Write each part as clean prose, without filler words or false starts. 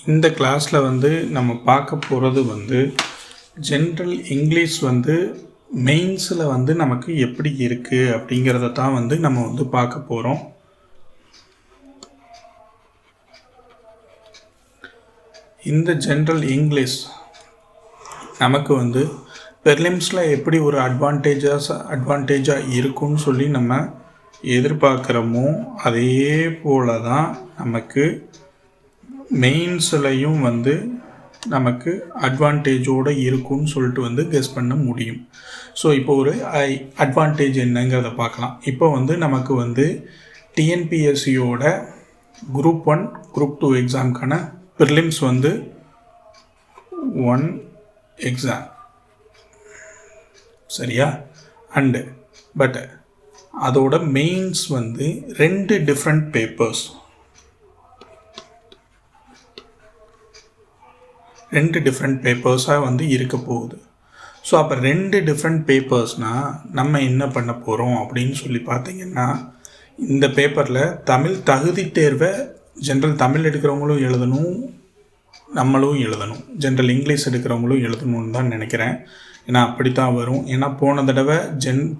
இந்த கிளாஸில் வந்து நம்ம பார்க்க போகிறது வந்து ஜென்ரல் இங்கிலீஷ் வந்து மெயின்ஸில் வந்து நமக்கு எப்படி இருக்குது அப்படிங்கிறத தான் வந்து நம்ம வந்து பார்க்க போகிறோம். இந்த ஜென்ரல் இங்கிலீஷ் நமக்கு வந்து ப்ரிலிம்ஸில் எப்படி ஒரு அட்வான்டேஜாக இருக்கும்னு சொல்லி நம்ம எதிர்பார்க்குறோமோ அதே போல் தான் நமக்கு மெயின்ஸ்லையும் வந்து நமக்கு அட்வான்டேஜோடு இருக்கும்னு சொல்லிட்டு வந்து கெஸ் பண்ண முடியும். ஸோ இப்போ ஒரு அட்வான்டேஜ் என்னங்கிறத பார்க்கலாம். இப்போ வந்து நமக்கு வந்து டிஎன்பிஎஸ்சியோட குரூப் 1 குரூப் 2 எக்ஸாமுக்கான ப்ரிலிம்ஸ் வந்து 1 எக்ஸாம், சரியா? பட் அதோட மெயின்ஸ் வந்து 2 டிஃப்ரெண்ட் பேப்பர்ஸ், 2 டிஃப்ரெண்ட் பேப்பர்ஸாக வந்து இருக்க போகுது. ஸோ அப்போ 2 டிஃப்ரெண்ட் பேப்பர்ஸ்னால் நம்ம என்ன பண்ண போகிறோம் அப்படின்னு சொல்லி பார்த்தீங்கன்னா, இந்த பேப்பரில் தமிழ் தகுதி தேர்வை ஜென்ரல் தமிழ் எடுக்கிறவங்களும் எழுதணும், நம்மளும் எழுதணும், ஜென்ரல் இங்கிலீஷ் எடுக்கிறவங்களும் எழுதணும்னு தான் நினைக்கிறேன். ஏன்னா அப்படித்தான் வரும். ஏன்னா போன தடவை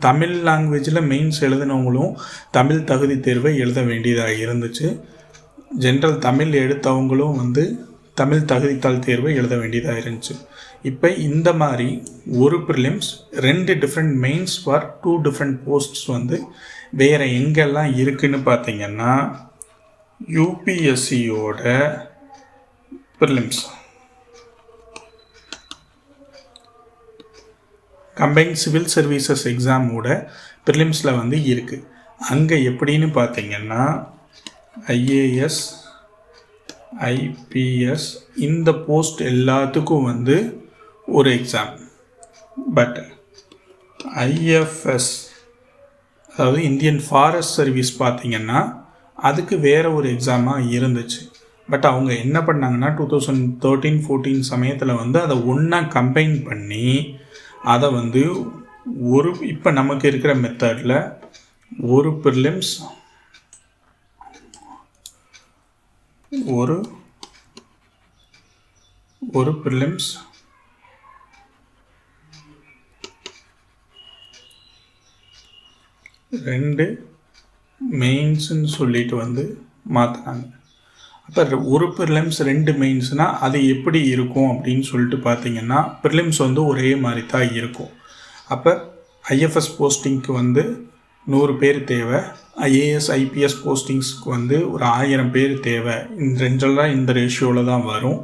தமிழ் லாங்குவேஜில் மெயின்ஸ் எழுதினவங்களும் தமிழ் தகுதி தேர்வை எழுத வேண்டியதாக இருந்துச்சு. ஜென்ரல் தமிழ் எடுத்தவங்களும் வந்து தமிழ் தகுதித்தாள் தேர்வை எழுத வேண்டியதாக இருந்துச்சு. இப்போ இந்த மாதிரி ஒரு prelims 2 different mains for 2 different posts வந்து வேறு எங்கெல்லாம் இருக்குதுன்னு பார்த்தீங்கன்னா, யூபிஎஸ்சியோட ப்ரிலிம்ஸ் கம்பைன்ட் சிவில் சர்வீசஸ் எக்ஸாமோட ப்ரிலிம்ஸில் வந்து இருக்குது. அங்கே எப்படின்னு பார்த்தீங்கன்னா, ஐஏஎஸ் ஐபிஎஸ் இந்த போஸ்ட் எல்லாத்துக்கும் வந்து ஒரு எக்ஸாம். பட் ஐஎஃப்எஸ் அதாவது இந்தியன் ஃபாரஸ்ட் சர்வீஸ் பார்த்திங்கன்னா அதுக்கு வேறு ஒரு எக்ஸாமாக இருந்துச்சு. பட் அவங்க என்ன பண்ணாங்கன்னா 2013-14 சமயத்தில் வந்து அதை ஒன்றா கம்பைன் பண்ணி அதை வந்து இப்போ நமக்கு இருக்கிற மெத்தடில் ஒரு ப்ரிலிம்ஸ் ஒரு ப்ரிலிம்ஸ் 2 மெயின்ஸ்ன்னு சொல்லிட்டு வந்து மாற்றினாங்க. அப்போ ஒரு ப்ரிலிம்ஸ் 2 மெயின்ஸ்னால் அது எப்படி இருக்கும் அப்படின்னு சொல்லிட்டு பார்த்தீங்கன்னா, ப்ரிலிம்ஸ் வந்து ஒரே மாதிரி தான் இருக்கும். அப்போ ஐஎஃப்எஸ் போஸ்டிங்க்கு வந்து 100 பேர் தேவை, ஐஏஎஸ் ஐபிஎஸ் போஸ்டிங்ஸ்க்கு வந்து ஒரு 1000 பேர் தேவை. ரெண்டெல்லாம் இந்த ரேஷியோவில் தான் வரும்.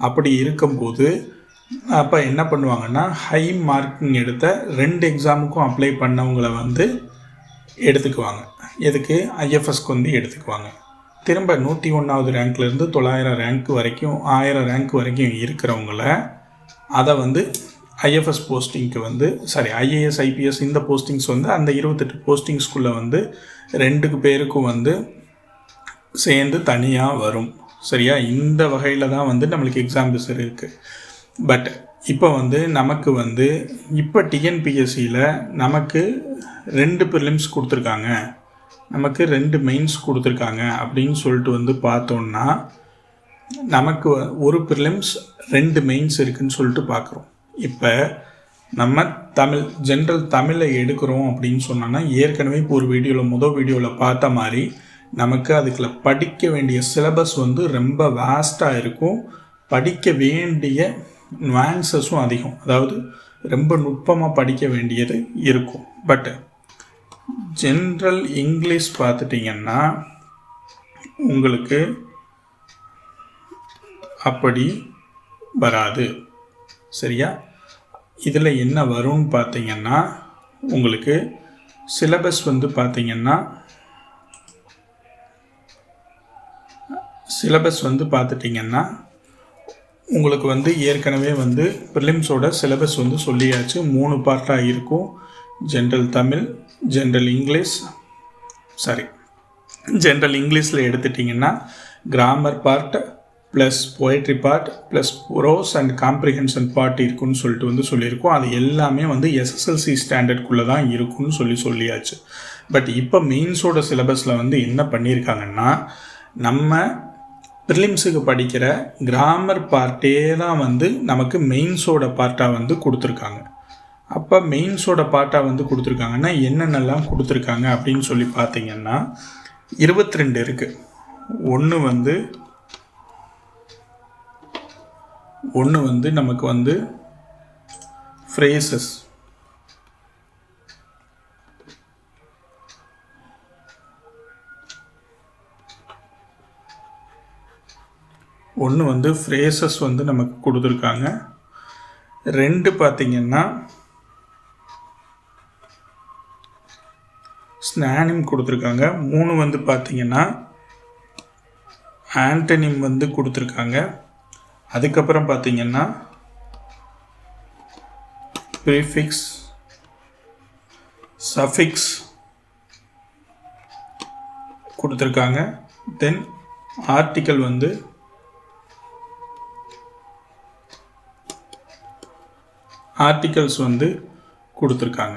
அப்படி இருக்கும்போது அப்போ என்ன பண்ணுவாங்கன்னா, ஹை மார்க்கிங் எடுத்த 2 எக்ஸாமுக்கும் அப்ளை பண்ணவங்களை வந்து எடுத்துக்குவாங்க. எதுக்கு? ஐஎஃப்எஸ்க்கு வந்து எடுத்துக்குவாங்க. திரும்ப 101வது ரேங்க்லேருந்து 900 ரேங்க் வரைக்கும் 1000 ரேங்க் வரைக்கும் இருக்கிறவங்கள அதை வந்து ஐஎஃப்எஸ் போஸ்டிங்க்கு வந்து ஐஏஎஸ் ஐபிஎஸ் இந்த போஸ்டிங்ஸ் வந்து அந்த 28 போஸ்டிங்ஸ்குள்ளே வந்து 2 பேருக்கும் வந்து சேர்ந்து தனியாக வரும். சரியா? இந்த வகையில் தான் வந்து நம்மளுக்கு எக்ஸாம்பிள்ஸ் இருக்குது. பட் இப்போ வந்து நமக்கு வந்து இப்போ டிஎன்பிஎஸ்சியில் நமக்கு 2 ப்ரிலிம்ஸ் கொடுத்துருக்காங்க, நமக்கு 2 மெயின்ஸ் கொடுத்துருக்காங்க அப்படின்னு சொல்லிட்டு வந்து பார்த்தோன்னா, நமக்கு ஒரு ப்ரிலிம்ஸ் 2 மெயின்ஸ் இருக்குதுன்னு சொல்லிட்டு பார்க்குறோம். இப்போ நம்ம ஜென்ரல் தமிழை எடுக்கிறோம் அப்படின்னு சொன்னோன்னா, ஏற்கனவே இப்போ ஒரு முதல் வீடியோவில் பார்த்த மாதிரி நமக்கு அதுக்குள்ள படிக்க வேண்டிய சிலபஸ் வந்து ரொம்ப வேஸ்ட்டாக இருக்கும். படிக்க வேண்டிய நுவான்சஸும் அதிகம், அதாவது ரொம்ப நுட்பமாக படிக்க வேண்டியது இருக்கும். பட் ஜென்ரல் இங்கிலீஷ் பார்த்துட்டிங்கன்னா உங்களுக்கு அப்படி வராது. சரியா? இதில் என்ன வரும்னு பார்த்தீங்கன்னா, உங்களுக்கு சிலபஸ் வந்து பார்த்துட்டிங்கன்னா உங்களுக்கு வந்து ஏற்கனவே வந்து ப்ரிலிம்ஸோட சிலபஸ் வந்து சொல்லியாச்சு. 3 பார்ட்டாக இருக்கும். ஜென்ரல் தமிழ், ஜென்ரல் இங்கிலீஷில் எடுத்துட்டிங்கன்னா grammar part plus poetry part plus prose and comprehension part இருக்குன்னு சொல்லிட்டு வந்து சொல்லியிருக்கோம். அது எல்லாமே வந்து எஸ்எஸ்எல்சி ஸ்டாண்டர்ட்குள்ளே தான் இருக்குன்னு சொல்லியாச்சு. பட் இப்போ மெயின்ஸோட சிலபஸில் வந்து என்ன பண்ணியிருக்காங்கன்னா, நம்ம ப்ரிலிம்ஸுக்கு படிக்கிற கிராமர் பார்ட்டே தான் வந்து நமக்கு மெயின்ஸோட பார்ட்டாக வந்து கொடுத்துருக்காங்க. அப்போ மெயின்ஸோட பார்ட்டாக வந்து கொடுத்துருக்காங்கன்னா என்னென்னலாம் கொடுத்துருக்காங்க அப்படின்னு சொல்லி பார்த்தீங்கன்னா 22 இருக்குது. ஒன்று வந்து நமக்கு வந்து ஃப்ரேசஸ், வந்து நமக்கு கொடுத்துருக்காங்க. 2 பார்த்திங்கன்னா ஸ்னானிம் கொடுத்துருக்காங்க. 3 வந்து பார்த்திங்கன்னா ஆண்டனிம் வந்து கொடுத்துருக்காங்க. அதுக்கப்புறம் பார்த்திங்கன்னா ப்ரீஃபிக்ஸ், சஃபிக்ஸ் கொடுத்துருக்காங்க. தென் ஆர்டிக்கல் வந்து ஆர்டிகல்ஸ் வந்து கொடுத்துருக்காங்க.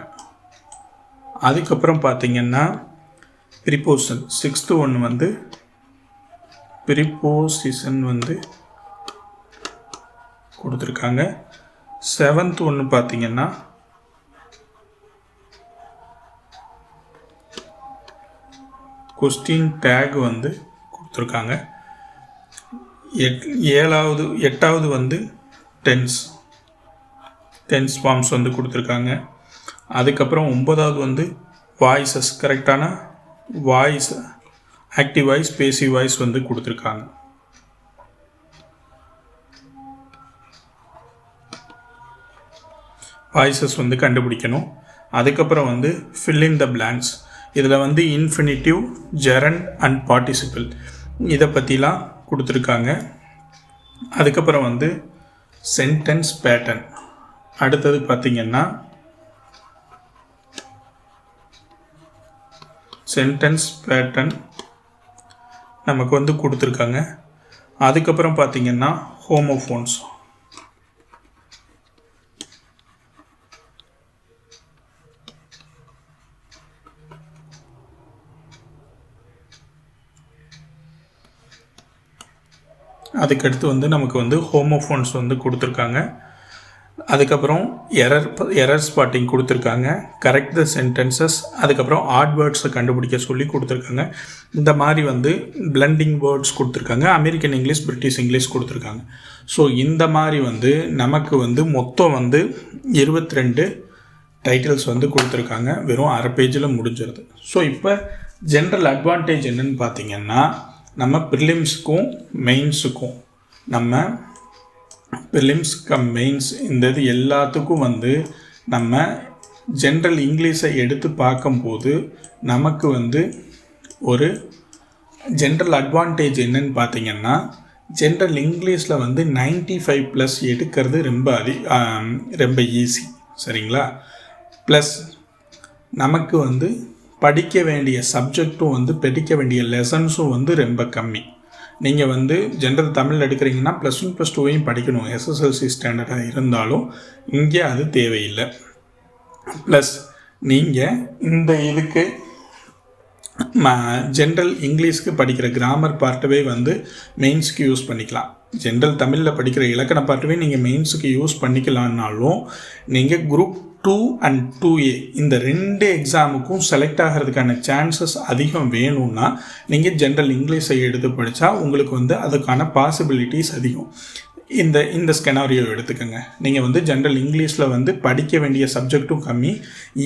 அதுக்கப்புறம் பார்த்திங்கன்னா ப்ரிப்போசிஷன், 6th ஒன்று வந்து ப்ரிப்போசிஷன் வந்து கொடுத்துருக்காங்க. 7th ஒன்று பார்த்திங்கன்னா கொஸ்டின் டேக் வந்து கொடுத்துருக்காங்க. 8வது வந்து டென்ஸ் ஃபார்ம்ஸ் வந்து கொடுத்துருக்காங்க. அதுக்கப்புறம் 9வது வந்து வாய்ஸஸ், கரெக்டான voice, active voice, passive voice வந்து கொடுத்துருக்காங்க. வாய்ஸஸ் வந்து கண்டுபிடிக்கணும். அதுக்கப்புறம் வந்து fill in the blanks, இதில் வந்து இன்ஃபினிட்டிவ், ஜெரண்ட் அண்ட் பார்ட்டிசிபிள் இதை பற்றிலாம் கொடுத்துருக்காங்க. அதுக்கப்புறம் வந்து சென்டென்ஸ் பேட்டர்ன். அடுத்தது பார்த்திங்கன்னா சென்டென்ஸ் பேட்டர்ன் நமக்கு வந்து கொடுத்துருக்காங்க. அதுக்கப்புறம் பார்த்திங்கன்னா ஹோமோஃபோன்ஸ், அதுக்கடுத்து வந்து நமக்கு வந்து ஹோமோஃபோன்ஸ் வந்து கொடுத்துருக்காங்க. அதுக்கப்புறம் எரர் ஸ்பாட்டிங் கொடுத்துருக்காங்க, கரெக்ட் த சென்டென்சஸ், அதுக்கப்புறம் ஆட் வேர்ட்ஸை கண்டுபிடிக்க சொல்லி கொடுத்துருக்காங்க. இந்த மாதிரி வந்து பிளண்டிங் வேர்ட்ஸ் கொடுத்துருக்காங்க. அமெரிக்கன் இங்கிலீஷ், பிரிட்டிஷ் இங்கிலீஷ் கொடுத்துருக்காங்க. ஸோ இந்த மாதிரி வந்து நமக்கு வந்து மொத்தம் வந்து 22 டைட்டில்ஸ் வந்து கொடுத்துருக்காங்க. வெறும் அரை பேஜில் முடிஞ்சிருது. ஸோ இப்போ ஜென்ரல் அட்வான்டேஜ் என்னன்னு பார்த்திங்கன்னா, நம்ம ப்ரிலிம்ஸுக்கும் மெயின்ஸுக்கும், நம்ம ப்ரிலிம்ஸ் கம் மெயின்ஸ் இந்த இது எல்லாத்துக்கும் வந்து நம்ம ஜென்ரல் இங்கிலீஷை எடுத்து பார்க்கும்போது நமக்கு வந்து ஒரு ஜென்ரல் அட்வான்டேஜ் என்னன்னு பார்த்திங்கன்னா, ஜென்ரல் இங்கிலீஷில் வந்து 95+ எடுக்கிறது ரொம்ப ஈஸி, சரிங்களா? ப்ளஸ் நமக்கு வந்து படிக்க வேண்டிய சப்ஜெக்டும் வந்து படிக்க வேண்டிய லெசன்ஸும் வந்து ரொம்ப கம்மி. நீங்கள் வந்து ஜென்ரல் தமிழ் எடுக்கிறீங்கன்னா +1 +2 படிக்கணும், SSLC ஸ்டாண்டர்டாக இருந்தாலும் இங்கே அது தேவையில்லை. ப்ளஸ் நீங்கள் இந்த இதுக்கு ஜென்ரல் இங்கிலீஷ்க்கு படிக்கிற கிராமர் பார்ட்டவே வந்து மெயின்ஸுக்கு யூஸ் பண்ணிக்கலாம். ஜென்ரல் தமிழில் படிக்கிற இலக்கண பார்ட்டவே நீங்கள் மெயின்ஸுக்கு யூஸ் பண்ணிக்கலான்னாலும் நீங்கள் குரூப் 2 and 2A இந்த 2 எக்ஸாமுக்கும் செலக்ட் ஆகிறதுக்கான சான்சஸ் அதிகம் வேணும்னா நீங்கள் ஜென்ரல் இங்கிலீஷை எடுத்து படித்தா உங்களுக்கு வந்து அதுக்கான பாசிபிலிட்டிஸ் அதிகம். இந்த ஸ்கெனாரியோ எடுத்துக்கோங்க. நீங்கள் வந்து ஜென்ரல் இங்கிலீஷில் வந்து படிக்க வேண்டிய சப்ஜெக்டும் கம்மி,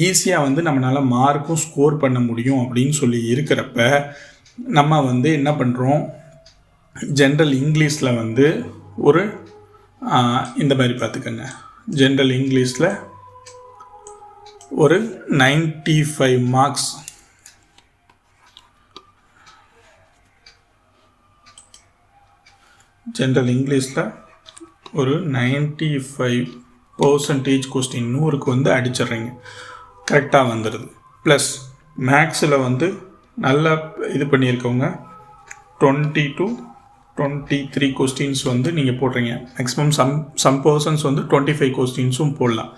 ஈஸியாக வந்து நம்மளால் மார்க்கும் ஸ்கோர் பண்ண முடியும் அப்படின்னு சொல்லி இருக்கிறப்ப நம்ம வந்து என்ன பண்ணுறோம், ஜென்ரல் இங்கிலீஷில் வந்து ஒரு இந்த மாதிரி பார்த்துக்கோங்க. ஜென்ரல் இங்கிலீஷில் ஒரு 95 மார்க்ஸ், ஜென்ரல் இங்கிலீஷில் ஒரு 95% கொஸ்டின் 100க்கு வந்து அடிச்சிட்றீங்க, கரெக்டாக வந்துடுது. ப்ளஸ் மேக்ஸில் வந்து நல்லா இது பண்ணியிருக்கவங்க 20 to 23 கொஸ்டின்ஸ் வந்து நீங்கள் போடுறீங்க. மேக்ஸிமம் சம் பர்சன்ஸ் வந்து 25 கொஸ்டின்ஸும் போடலாம்.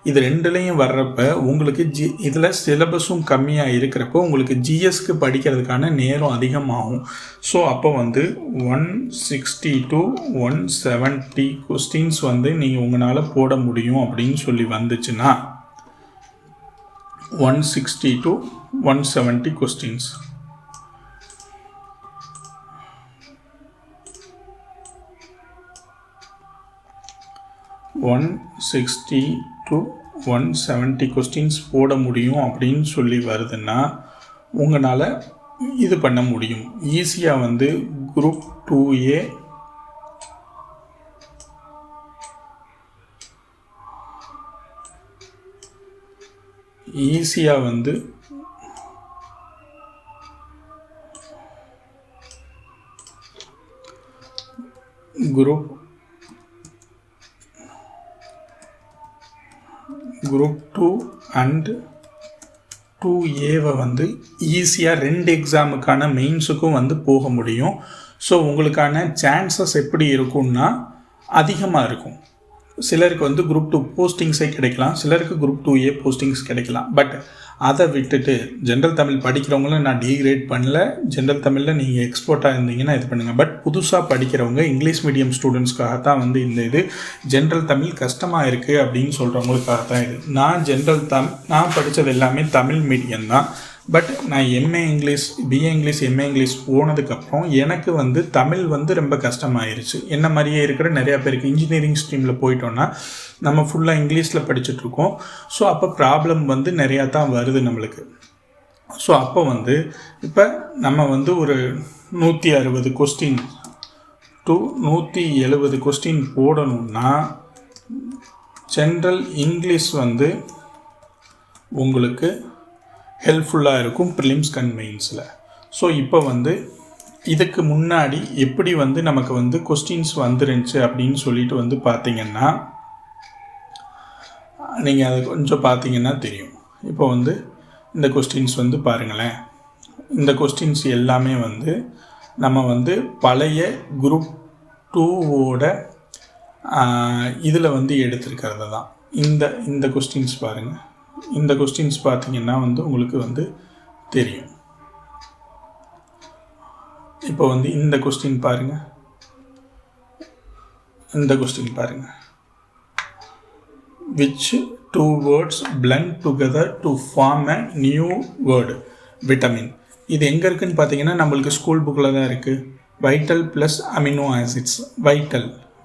இது ரெண்டுலேயும் வர்றப்ப உங்களுக்கு இதில் சிலபஸும் கம்மியாக இருக்கிறப்போ உங்களுக்கு ஜிஎஸ்க்கு படிக்கிறதுக்கான நேரம் அதிகமாகும். ஸோ அப்போ வந்து 160 to 170 கொஸ்டின்ஸ் வந்து நீங்கள் உங்களால் போட முடியும் அப்படின்னு சொல்லி வந்துச்சுன்னா 160 to 170 questions. One 160 to 170 questions போட முடியும் அப்படின்னு சொல்லி வருதுன்னா உங்களால் இது பண்ண முடியும். ஈஸியாக வந்து குரூப் 2A ஈஸியாக வந்து குரூப் 2 அண்ட் 2Aவை வந்து ஈஸியாக 2 எக்ஸாமுக்கான மெயின்ஸுக்கும் வந்து போக முடியும். ஸோ உங்களுக்கான சான்சஸ் எப்படி இருக்கும்னா அதிகமாக இருக்கும். சிலருக்கு வந்து குரூப் 2 போஸ்டிங்ஸே கிடைக்கலாம், சிலருக்கு குரூப் 2A போஸ்டிங்ஸ் கிடைக்கலாம். பட் அதை விட்டுட்டு ஜென்ரல் தமிழ் படிக்கிறவங்களும் நான் டீக்ரேட் பண்ணல. ஜென்ரல் தமிழில் நீங்கள் எக்ஸ்போர்ட்டாக இருந்தீங்கன்னா இது பண்ணுங்கள். பட் புதுசாக படிக்கிறவங்க இங்கிலீஷ் மீடியம் ஸ்டூடெண்ட்ஸ்க்காக தான் வந்து இந்த இது ஜென்ரல் தமிழ் கஷ்டமாக இருக்குது அப்படின்னு சொல்கிறவங்களுக்காக தான் இது. நான் படித்தது எல்லாமே தமிழ் மீடியம் தான். பட் நான் MA English, BA English, MA English போனதுக்கப்புறம் எனக்கு வந்து தமிழ் வந்து ரொம்ப கஷ்டமாயிருச்சு. என்ன மாதிரியே இருக்கிற நிறையா பேருக்கு இன்ஜினியரிங் ஸ்ட்ரீமில் போயிட்டோன்னா நம்ம ஃபுல்லாக இங்கிலீஷில் படிச்சுட்ருக்கோம். ஸோ அப்போ ப்ராப்ளம் வந்து நிறையா தான் வருது நம்மளுக்கு. ஸோ அப்போ வந்து இப்போ நம்ம வந்து ஒரு 160 கொஸ்டின் டு 170 கொஸ்டின் போடணுன்னா ஜென்ரல் இங்கிலீஷ் வந்து உங்களுக்கு ஹெல்ப்ஃபுல்லாக இருக்கும் ப்ரிலிம்ஸ் அண்ட் மெயின்ஸில். ஸோ இப்போ வந்து இதுக்கு முன்னாடி எப்படி வந்து நமக்கு வந்து கொஸ்டின்ஸ் வந்துருந்துச்சு அப்படின்னு சொல்லிட்டு வந்து பார்த்தீங்கன்னா நீங்கள் அதை கொஞ்சம் பார்த்தீங்கன்னா தெரியும். இப்போ வந்து இந்த கொஸ்டின்ஸ் வந்து பாருங்களேன். இந்த கொஸ்டின்ஸ் எல்லாமே வந்து நம்ம வந்து பழைய குரூப் 2ஓட இதில் வந்து எடுத்திருக்கிறது தான். இந்த கொஸ்டின்ஸ் பாருங்கள். இந்த கொஸ்டின்ஸ் பார்த்தீங்கன்னா வந்து உங்களுக்கு வந்து தெரியும். இப்போ வந்து இந்த கொஸ்டின் பாருங்கள், இந்த கொஸ்டின் பாருங்கள். which two words blend together to form a new word vitamin. இது எங்கே இருக்குதுன்னு பார்த்தீங்கன்னா நம்மளுக்கு ஸ்கூல் புக்கில் தான் இருக்குது. Vital plus amino acids.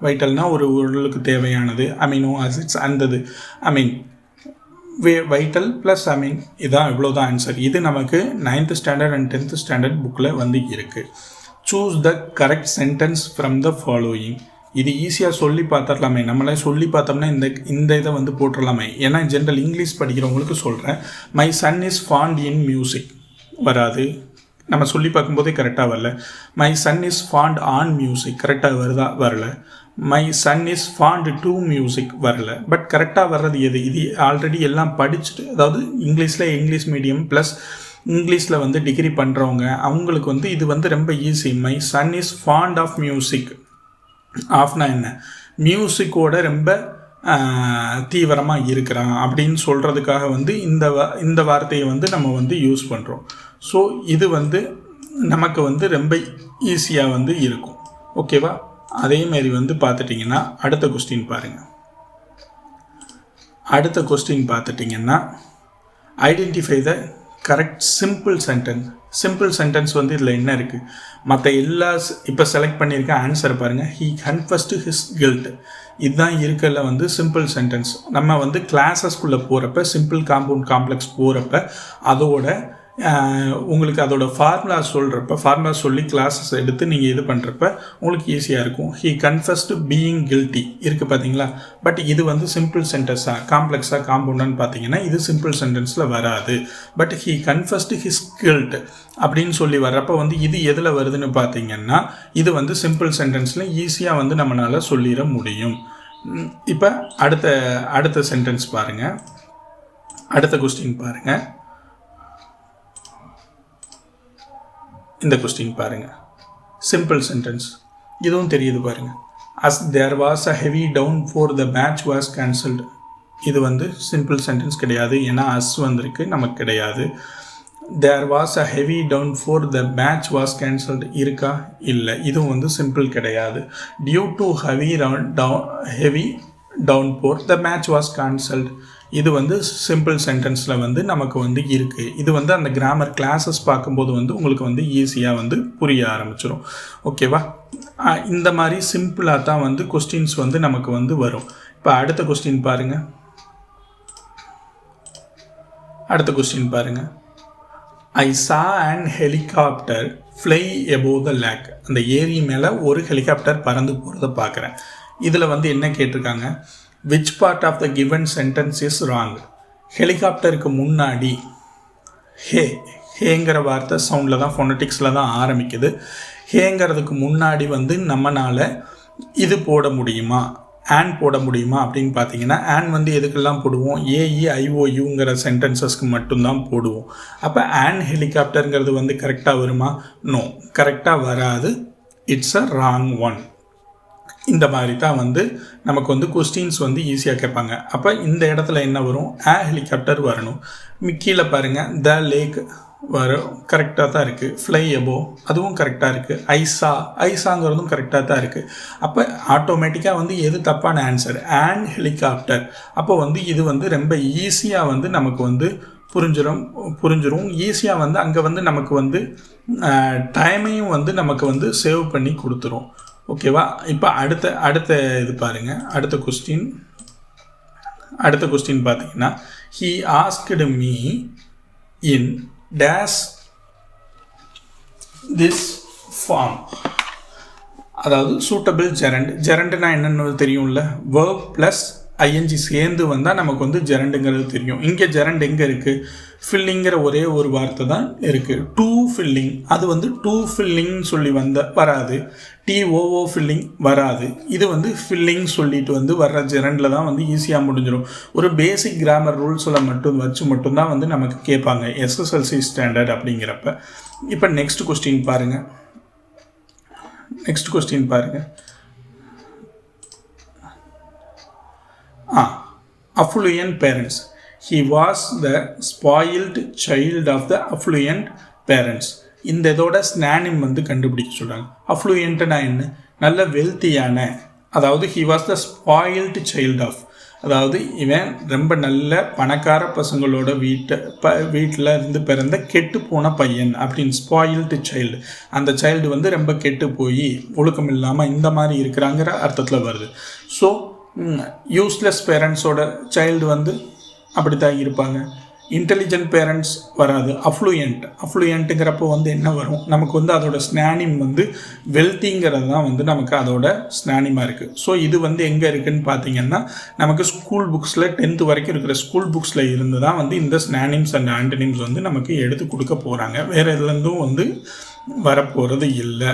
வைட்டல்னால் ஒரு உடலுக்கு தேவையானது, அமினோ ஆசிட்ஸ் அந்தது அமீன் வைட்டல் ப்ளஸ் அமீன். இதான் இவ்வளோதான் ஆன்சர். இது நமக்கு 9th standard and 10th standard புக்கில் வந்து இருக்குது. Choose the correct sentence from the following. இது ஈஸியாக சொல்லி பார்த்துடலாமே. நம்மளே சொல்லி பார்த்தோம்னா இந்த இதை வந்து போட்டுடலாமே. ஏன்னா ஜென்ரல் இங்கிலீஷ் படிக்கிறவங்களுக்கு சொல்கிறேன். My son is fond in music வராது. நம்ம சொல்லி பார்க்கும்போதே கரெக்டாக வரல. My son is fond on music கரெக்டாக வருதா? வரல. My son is fond to music வரல. பட் கரெக்டாக வர்றது எது? இது ஆல்ரெடி எல்லாம் படிச்சுட்டு, அதாவது இங்கிலீஷ் மீடியம் ப்ளஸ் இங்கிலீஷில் வந்து டிகிரி பண்ணுறவங்க அவங்களுக்கு வந்து இது வந்து ரொம்ப easy. My son is fond of music. ஆஃப்னா என்ன? மியூசிக்கோட ரொம்ப தீவிரமாக இருக்கிறான் அப்படின்னு சொல்கிறதுக்காக வந்து இந்த வார்த்தையை வந்து நம்ம வந்து யூஸ் பண்ணுறோம். ஸோ இது வந்து நமக்கு வந்து ரொம்ப ஈஸியாக வந்து இருக்கும். ஓகேவா? அதேமாரி வந்து பார்த்துட்டிங்கன்னா அடுத்த கொஸ்டின் பாருங்கள். அடுத்த கொஸ்டின் பார்த்துட்டிங்கன்னா identify the correct simple sentence. Simple sentence வந்து இதில் என்ன இருக்குது? மற்ற எல்லா இப்போ செலக்ட் பண்ணியிருக்க ஆன்சரை பாருங்கள். He confused his guilt. இதுதான் இருக்கல வந்து சிம்பிள் சென்டென்ஸ். நம்ம வந்து கிளாஸஸ்குள்ளே போகிறப்ப, சிம்பிள் காம்பவுண்ட் காம்ப்ளெக்ஸ் போகிறப்ப அதோட உங்களுக்கு அதோட ஃபார்முலா சொல்கிறப்ப, ஃபார்முலா சொல்லி கிளாஸஸ் எடுத்து நீங்கள் இது பண்ணுறப்ப உங்களுக்கு ஈஸியாக இருக்கும். ஹீ கன்ஃபஸ்டு பீயிங் கில்ட்டி இருக்குது பார்த்தீங்களா? பட் இது வந்து சிம்பிள் சென்டென்ஸாக காம்ப்ளெக்ஸாக காம்பவுண்டான்னு பார்த்தீங்கன்னா இது சிம்பிள் சென்டென்ஸில் வராது. But he confused his guilt அப்படின்னு சொல்லி வர்றப்போ வந்து இது எதில் வருதுன்னு பார்த்தீங்கன்னா இது வந்து சிம்பிள் சென்டென்ஸில் ஈஸியாக வந்து நம்மளால் சொல்லிட முடியும். இப்போ அடுத்த சென்டென்ஸ் பாருங்கள். அடுத்த கொஸ்டின் பாருங்கள். இந்த கொஸ்டின் பாருங்கள். சிம்பிள் சென்டென்ஸ் இதுவும் தெரியுது பாருங்கள். As there was a heavy down for the match was cancelled. இது வந்து சிம்பிள் சென்டென்ஸ் கிடையாது, ஏன்னா அஸ் வந்திருக்கு, நமக்கு கிடையாது. There was a heavy down for the match was cancelled இருக்கா, இல்லை, இதுவும் வந்து சிம்பிள் கிடையாது. Due to heavy down for the match was cancelled, இது வந்து சிம்பிள் சென்டென்ஸில் வந்து நமக்கு வந்து இருக்குது. இது வந்து அந்த கிராமர் கிளாஸஸ் பார்க்கும்போது வந்து உங்களுக்கு வந்து ஈஸியாக வந்து புரிய ஆரம்பிச்சிடும். ஓகேவா? இந்த மாதிரி சிம்பிளாக தான் வந்து கொஸ்டின்ஸ் வந்து நமக்கு வந்து வரும். இப்போ அடுத்த கொஸ்டின் பாருங்கள். அடுத்த கொஸ்டின் பாருங்கள். ஐ சா and helicopter fly above the lake. அந்த ஏரி மேலே ஒரு ஹெலிகாப்டர் பறந்து போகிறத பார்க்குறேன். இதில் வந்து என்ன கேட்டிருக்காங்க, which part of the given sentence is wrong? ஹெலிகாப்டருக்கு முன்னாடி ஹேங்கிற வார்த்தை சவுண்டில் தான், ஃபோனட்டிக்ஸில் தான் ஆரம்பிக்குது. ஹேங்கிறதுக்கு முன்னாடி வந்து நம்மளால் இது போட முடியுமா, ஆன் போட முடியுமா அப்படின்னு பார்த்தீங்கன்னா, ஆன் வந்து எதுக்கெல்லாம் போடுவோம், AEIOUங்கிற சென்டென்சஸ்க்கு மட்டும்தான் போடுவோம். அப்போ ஆன் ஹெலிகாப்டருங்கிறது வந்து கரெக்டாக வருமா? நோ, கரெக்டாக வராது. It's a wrong one. இந்த மாதிரி தான் வந்து நமக்கு வந்து கொஸ்டின்ஸ் வந்து ஈஸியாக கேட்பாங்க. அப்போ இந்த இடத்துல என்ன வரும், ஹெலிகாப்டர் வரணும். கீழே பாருங்கள், த லேக் வரும், கரெக்டாக தான் இருக்குது. ஃப்ளை above அதுவும் கரெக்டாக இருக்குது. ஐசாங்கிறதும் கரெக்டாக தான் இருக்குது. அப்போ ஆட்டோமேட்டிக்காக வந்து எது தப்பான ஆன்சர், அண்ட் ஹெலிகாப்டர். அப்போ வந்து இது வந்து ரொம்ப ஈஸியாக வந்து நமக்கு வந்து புரிஞ்சிடும். ஈஸியாக வந்து அங்கே வந்து நமக்கு வந்து டைமையும் வந்து நமக்கு வந்து சேவ் பண்ணி கொடுத்துரும். ஓகேவா? இப்போ அடுத்த இது பாருங்கள். அடுத்த கொஸ்டின் பார்த்தீங்கன்னா, he asked me in dash this form. அதாவது சூட்டபிள் ஜெரண்டுனா என்னென்னு தெரியும்ல, verb ப்ளஸ் ஐஎன்ஜி சேர்ந்து வந்தால் நமக்கு வந்து ஜெரண்டுங்கிறது தெரியும். இங்கே ஜெரண்ட் எங்கே இருக்குது, ஃபில்லிங்கிற ஒரே ஒரு வார்த்தை தான் இருக்குது. டூ ஃபில்லிங், அது வந்து டூ ஃபில்லிங் சொல்லி வராது. TOO ஃபில்லிங் வராது. இது வந்து ஃபில்லிங் சொல்லிட்டு வந்து வர்ற ஜெரண்டில் தான் வந்து ஈஸியாக முடிஞ்சிடும். ஒரு பேசிக் கிராமர் ரூல்ஸில் மட்டும்தான் வந்து நமக்கு கேட்பாங்க SSLC ஸ்டாண்டர்ட் அப்படிங்கிறப்ப. இப்போ நெக்ஸ்ட் கொஸ்டின் பாருங்கள். affluent parents. He was the spoiled child of the affluent parents. இந்த இதோட ஸ்னானிம் வந்து கண்டுபிடிக்க சொல்கிறாங்க. அஃப்ளூயண்ட்னா என்ன, நல்ல வெல்த்தியான, அதாவது he was the spoiled child of, அதாவது இவன் ரொம்ப நல்ல பணக்கார பசங்களோட வீட்டில் இருந்து பிறந்த கெட்டு போன பையன் அப்படின்னு. ஸ்பாயில்டு சைல்டு, அந்த சைல்டு வந்து ரொம்ப கெட்டு போய் ஒழுக்கம் இல்லாமல் இந்த மாதிரி இருக்கிறாங்கிற அர்த்தத்தில் வருது. ஸோ யூஸ்லெஸ் பேரண்ட்ஸோட சைல்டு வந்து அப்படி தான் இருப்பாங்க. இன்டெலிஜென்ட் பேரண்ட்ஸ் வராது. அஃப்ளூயண்ட்டுங்கிறப்போ வந்து என்ன வரும், நமக்கு வந்து அதோட ஸ்னானிம் வந்து வெல்த்திங்கிறது தான் வந்து நமக்கு அதோட ஸ்னானிமாக இருக்குது. ஸோ இது வந்து எங்கே இருக்குதுன்னு பார்த்தீங்கன்னா, நமக்கு ஸ்கூல் புக்ஸில் 10th வரைக்கும் இருக்கிற ஸ்கூல் புக்ஸில் இருந்து தான் வந்து இந்த ஸ்னானிம்ஸ் அண்ட் ஆன்டனிம்ஸ் வந்து நமக்கு எடுத்து கொடுக்க போகிறாங்க. வேறு எதுலேருந்தும் வந்து வரப்போகிறது இல்லை.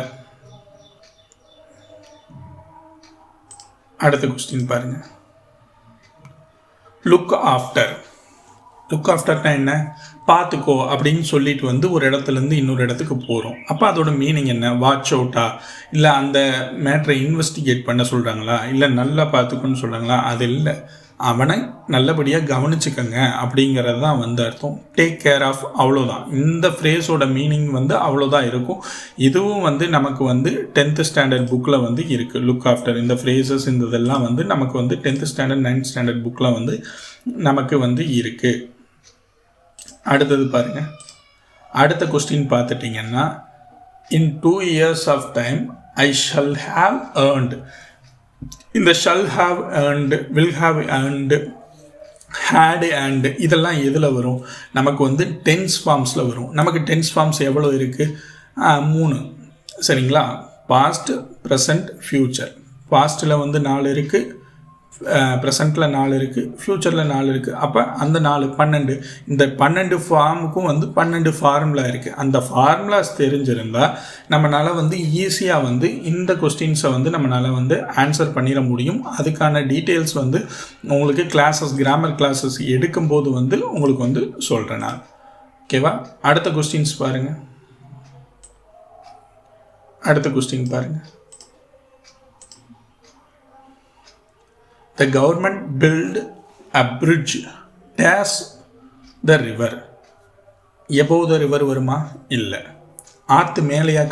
அடுத்த கொஸ்டின் பாருங்கள். லுக் ஆஃப்டர்னா என்ன, பார்த்துக்கோ அப்படின்னு சொல்லிட்டு வந்து ஒரு இடத்துலேருந்து இன்னொரு இடத்துக்கு போகிறோம். அப்போ அதோட மீனிங் என்ன, வாட்ச் அவுட்டா, இல்லை அந்த மேட்ரை இன்வெஸ்டிகேட் பண்ண சொல்கிறாங்களா, இல்லை நல்லா பார்த்துக்கோன்னு சொல்கிறாங்களா, அது இல்லை. அவனை நல்லபடியாக கவனிச்சுக்கங்க அப்படிங்கிறது தான் வந்து அர்த்தம். டேக் கேர் ஆஃப், அவ்வளோதான். இந்த ஃப்ரேஸோட மீனிங் வந்து அவ்வளோதான் இருக்கும். இதுவும் வந்து நமக்கு வந்து 10th ஸ்டாண்டர்ட் புக்கில் வந்து இருக்குது. லுக் ஆஃப்டர், இந்த ஃப்ரேசஸ் இந்த இதெல்லாம் வந்து நமக்கு வந்து 10th ஸ்டாண்டர்ட் 9th ஸ்டாண்டர்ட் புக்கில் வந்து நமக்கு வந்து இருக்குது. அடுத்தது பாருங்கள். அடுத்த கொஸ்டின் பார்த்துட்டிங்கன்னா, in 2 years of time I shall have earned. இந்த shall have earned, will have earned, had and இதெல்லாம் எதில் வரும், நமக்கு வந்து டென்ஸ் ஃபார்ம்ஸில் வரும். நமக்கு டென்ஸ் ஃபார்ம்ஸ் எவ்வளோ இருக்குது, 3. சரிங்களா? Past, present, future. பாஸ்ட்டில் வந்து 4 இருக்குது, ப்ரெசண்ட்டில் 4 இருக்குது, ஃப்யூச்சரில் 4 இருக்குது. அப்போ அந்த 4 12. இந்த 12 ஃபார்முக்கும் வந்து 12 ஃபார்முலா இருக்குது. அந்த ஃபார்முலாஸ் தெரிஞ்சிருந்தால் நம்மளால் வந்து ஈஸியாக வந்து இந்த கொஸ்டின்ஸை வந்து நம்மளால் வந்து ஆன்சர் பண்ணிட முடியும். அதுக்கான டீட்டெயில்ஸ் வந்து உங்களுக்கு கிராமர் கிளாஸஸ் எடுக்கும்போது வந்து உங்களுக்கு வந்து சொல்கிறேன் நான். ஓகேவா? அடுத்த கொஸ்டின்ஸ் பாருங்கள். The government built a bridge dash the river. above the river வருமா? இல்லை. ஆற்று மேலேயா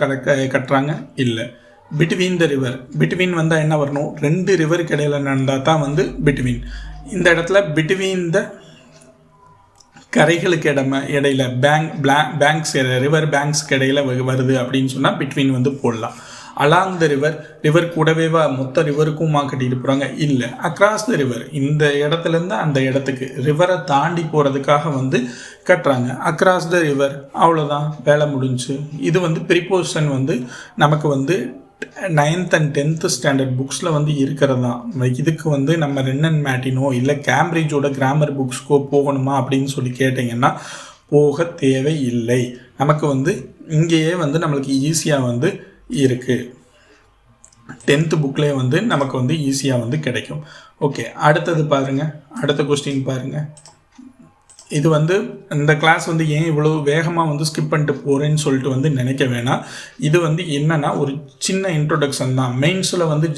கட்டுறாங்க? இல்லை. Between the river. பிட்வீன் வந்தால் என்ன வரணும்? ரெண்டு ரிவருக்கு இடையில நடந்தால் தான் வந்து பிட்வீன். இந்த இடத்துல பிட்வீன் த கரைகளுக்கு இடையில பேங்க்ஸ் ரிவர் பேங்க்ஸ்க்கு இடையில வருது அப்படின்னு சொன்னால் பிட்வீன் வந்து போடலாம். அலாங் த ரிவர் கூடவே மொத்த ரிவருக்குமா கட்டிட்டு போகிறாங்க? இல்லை. அக்ராஸ் த ரிவர், இந்த இடத்துலேருந்து அந்த இடத்துக்கு ரிவரை தாண்டி போகிறதுக்காக வந்து கட்டுறாங்க. அக்ராஸ் த ரிவர், அவ்வளோதான், வேலை முடிஞ்சு. இது வந்து ப்ரிப்போசிஷன் வந்து நமக்கு வந்து 9th and 10th ஸ்டாண்டர்ட் புக்ஸில் வந்து இருக்கிறது தான். இதுக்கு வந்து நம்ம ரென்னன் மேட்டினோ இல்லை கேம்பிரிட்ஜோட கிராமர் புக்ஸ்க்கோ போகணுமா அப்படின்னு சொல்லி கேட்டிங்கன்னா போக தேவை இல்லை. நமக்கு வந்து இங்கேயே வந்து நம்மளுக்கு ஈஸியாக வந்து இருக்குது. 10th புக்லேயே வந்து நமக்கு வந்து ஈஸியாக வந்து கிடைக்கும். ஓகே, அடுத்தது பாருங்கள். அடுத்த கொஸ்டின் பாருங்கள். இது வந்து இந்த கிளாஸ் வந்து ஏன் இவ்வளோ வேகமாக வந்து ஸ்கிப் பண்ணிட்டு போகிறேன்னு சொல்லிட்டு வந்து நினைக்க வேணாம். இது வந்து என்னென்னா ஒரு சின்ன இன்ட்ரொடக்ஷன் தான். மெயின்ஸில் வந்து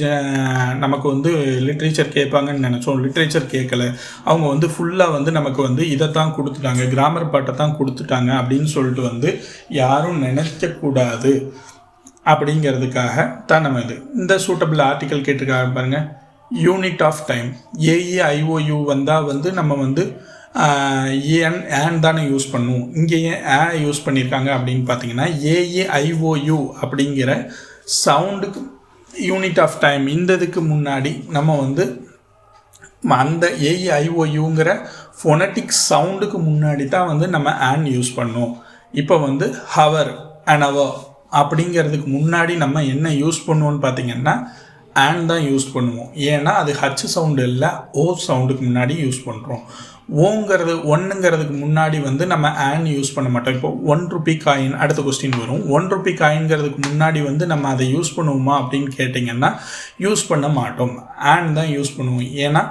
நமக்கு வந்து லிட்ரேச்சர் கேட்பாங்கன்னு நினச்சோம். லிட்ரேச்சர் கேட்கல. அவங்க வந்து ஃபுல்லாக வந்து நமக்கு வந்து இதை தான் கொடுத்துட்டாங்க, கிராமர் பாட்டை தான் கொடுத்துட்டாங்க அப்படின்னு சொல்லிட்டு வந்து யாரும் நினைக்கக்கூடாது. அப்படிங்கிறதுக்காக தான் நம்ம இந்த சூட்டபிள் ஆர்டிக்கல் கேட்டிருக்காங்க பாருங்கள். யூனிட் ஆஃப் டைம் AEIOU வந்தால் வந்து நம்ம வந்து ஏன் தானே யூஸ் பண்ணும். இங்கே ஏன் யூஸ் பண்ணியிருக்காங்க அப்படின்னு பார்த்தீங்கன்னா AEIOU அப்படிங்கிற சவுண்டுக்கு யூனிட் ஆஃப் டைம் இந்த இதுக்கு முன்னாடி நம்ம வந்து அந்த AEIOUங்கிற ஃபோனட்டிக் சவுண்டுக்கு முன்னாடி தான் வந்து நம்ம ஆன் யூஸ் பண்ணோம். இப்போ வந்து ஹவர் அண்ட் அவர் அப்படிங்கிறதுக்கு முன்னாடி நம்ம என்ன யூஸ் பண்ணுவோன்னு பார்த்தீங்கன்னா ஆன் தான் யூஸ் பண்ணுவோம். ஏன்னா அது ஹச் சவுண்டு இல்லை, ஓ சவுண்டுக்கு முன்னாடி யூஸ் பண்ணுறோம். ஒன்றுங்கிறதுக்கு முன்னாடி வந்து நம்ம ஆன் யூஸ் பண்ண மாட்டோம். இப்போ 1 ரூபி காயின் அடுத்த கொஸ்டின் வரும். 1 ரூபி காயின்கிறதுக்கு முன்னாடி வந்து நம்ம அதை யூஸ் பண்ணுவோமா அப்படின்னு கேட்டிங்கன்னா யூஸ் பண்ண மாட்டோம். ஆன் தான் யூஸ் பண்ணுவோம். ஏன்னா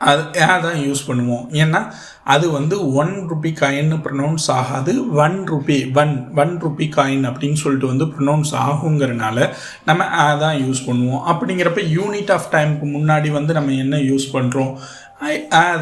அது ஏன் தான் யூஸ் பண்ணுவோம்? ஏன்னா அது வந்து 1 ரூபி காயின்னு ப்ரொனவுன்ஸ் ஆகாது. 1 ரூபி காயின் அப்படின்னு சொல்லிட்டு வந்து ப்ரொனவுன்ஸ் ஆகுங்கிறனால நம்ம தான் யூஸ் பண்ணுவோம். அப்படிங்கிறப்ப யூனிட் ஆஃப் டைமுக்கு முன்னாடி வந்து நம்ம என்ன யூஸ் பண்ணுறோம்?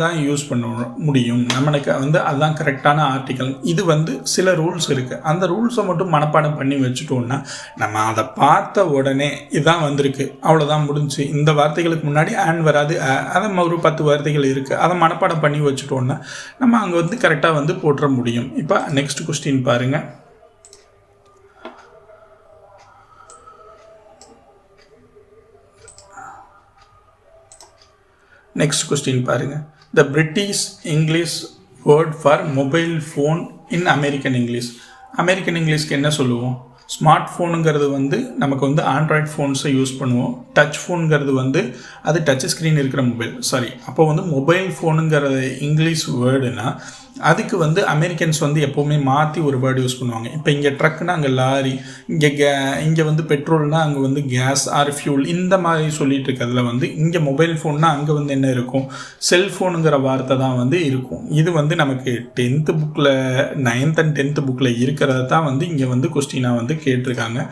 தான் யூஸ் பண்ண முடியும். நம்மளுக்கு வந்து அதுதான் கரெக்டான ஆர்டிக்கல். இது வந்து சில ரூல்ஸ் இருக்குது. அந்த ரூல்ஸை மட்டும் மனப்பாடம் பண்ணி வச்சுட்டோன்னா நம்ம அதை பார்த்த உடனே இதான் வந்திருக்கு, அவ்வளோதான் முடிஞ்சு. இந்த வார்த்தைகளுக்கு முன்னாடி ஆன் வராது. அதை ஒரு 10 வார்த்தைகள் இருக்குது, அதை மனப்பாடம் பண்ணி வச்சுட்டோன்னா நம்ம அங்கே வந்து கரெக்டாக வந்து போட்டுற முடியும். இப்போ நெக்ஸ்ட் கொஸ்டின் பாருங்கள். நெக்ஸ்ட் கொஸ்டின் பாருங்கள். The British English word for mobile phone in American English. American இங்கிலீஷ்க்கு என்ன சொல்லுவோம்? ஸ்மார்ட் ஃபோனுங்கிறது வந்து நமக்கு வந்து ஆண்ட்ராய்ட் ஃபோன்ஸை யூஸ் பண்ணுவோம். டச் ஃபோனுங்கிறது வந்து அது டச் ஸ்க்ரீன் இருக்கிற மொபைல். அப்போ வந்து மொபைல் ஃபோனுங்கிற இங்கிலீஷ் வேர்டுனா அதுக்கு வந்து அமெரிக்கன்ஸ் வந்து எப்போவுமே மாற்றி ஒரு வேர்டு யூஸ் பண்ணுவாங்க. இப்போ இங்கே ட்ரக்குனா அங்கே லாரி, இங்கே வந்து பெட்ரோல்னா அங்கே வந்து கேஸ் ஆர் ஃபியூல், இந்த மாதிரி சொல்லிட்டு இருக்கிறதுல வந்து இங்கே மொபைல் ஃபோன்னா அங்கே வந்து என்ன இருக்கும்? செல்ஃபோனுங்கிற வார்த்தை தான் வந்து இருக்கும். இது வந்து நமக்கு 10th புக்கில் 9th and 10th புக்கில் இருக்கிறத தான் வந்து இங்கே வந்து கொஸ்டினாக வந்து கேட்டிருக்காங்க.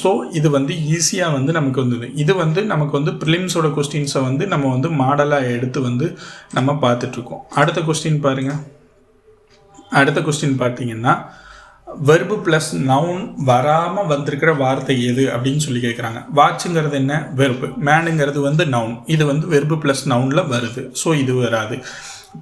ஸோ இது வந்து ஈஸியாக வந்து நமக்கு வந்தது. இது வந்து நமக்கு வந்து ப்ரிலிம்ஸோட கொஸ்டின்ஸை வந்து நம்ம வந்து மாடலாக எடுத்து வந்து நம்ம பார்த்துட்ருக்கோம். அடுத்த கொஸ்டின் பாருங்கள். அடுத்த கொஸ்டின் பார்த்தீங்கன்னா வெர்பு ப்ளஸ் நவுன் வராமல் வந்திருக்கிற வார்த்தை எது அப்படின்னு சொல்லி கேட்குறாங்க. வாட்சுங்கிறது என்ன? வெர்பு. மேனுங்கிறது வந்து நவுன். இது வந்து வெர்பு ப்ளஸ் நவுனில் வருது. ஸோ இது வராது.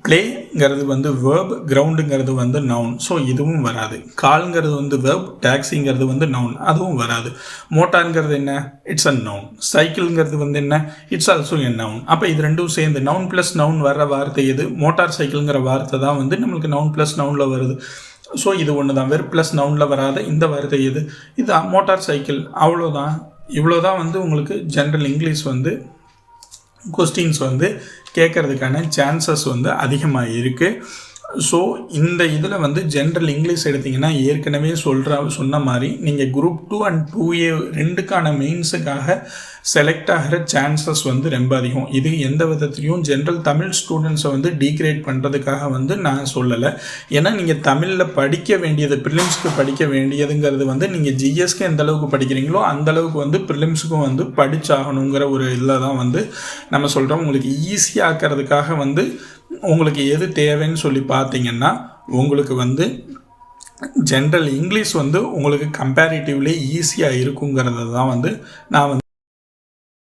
பிளேங்கிறது வந்து வேர்ப், கிரவுண்டுங்கிறது வந்து நவுன். ஸோ இதுவும் வராது. கால்ங்கிறது வந்து வேர்ப், டாக்ஸிங்கிறது வந்து நவுன், அதுவும் வராது. மோட்டாருங்கிறது என்ன? It's a noun. சைக்கிள்ங்கிறது வந்து என்ன? It's also a noun. அப்போ இது ரெண்டும் சேர்ந்து நவுன் ப்ளஸ் நவுன் வர்ற வார்த்தை எது? மோட்டார் சைக்கிள்ங்கிற வார்த்தை தான் வந்து நம்மளுக்கு நவுன் ப்ளஸ் நவுனில் வருது. ஸோ இது ஒன்று தான். வெர்ப் ப்ளஸ் நவுனில் வராத இந்த வார்த்தை எது? இது மோட்டார் சைக்கிள். அவ்வளோதான். இவ்வளோதான் வந்து உங்களுக்கு ஜென்ரல் இங்கிலீஷ் வந்து கொஸ்டின்ஸ் வந்து கேட்கறதுக்கான சான்சஸ் வந்து அதிகமாக இருக்குது. ஸோ இந்த இதில் வந்து ஜென்ரல் இங்கிலீஷ் எடுத்திங்கன்னா ஏற்கனவே சொன்ன மாதிரி நீங்கள் குரூப் 2 அண்ட் 2A ரெண்டுக்கான மெயின்ஸுக்காக செலக்ட் ஆகிற சான்சஸ் வந்து ரொம்ப அதிகம். இது எந்த விதத்துலையும் ஜென்ரல் தமிழ் ஸ்டூடெண்ட்ஸை வந்து டீக்ரேட் பண்ணுறதுக்காக வந்து நான் சொல்லலை. ஏன்னா நீங்கள் தமிழில் படிக்க வேண்டியது, ப்ரிலிம்ஸ்க்கு படிக்க வேண்டியதுங்கிறது வந்து நீங்கள் ஜிஎஸ்க்கு எந்த அளவுக்கு படிக்கிறீங்களோ அந்தளவுக்கு வந்து ப்ரிலிம்ஸுக்கும் வந்து படிச்சாகணுங்கிற ஒரு இதில் தான் வந்து நம்ம சொல்கிறோம். உங்களுக்கு ஈஸியாக்கிறதுக்காக வந்து உங்களுக்கு எது தேவைன்னு சொல்லி பார்த்தீங்கன்னா, உங்களுக்கு வந்து ஜென்ரல் இங்கிலீஷ் வந்து உங்களுக்கு கம்பேரிட்டிவ்லி ஈஸியாக இருக்குங்கிறது தான் வந்து நான் வந்து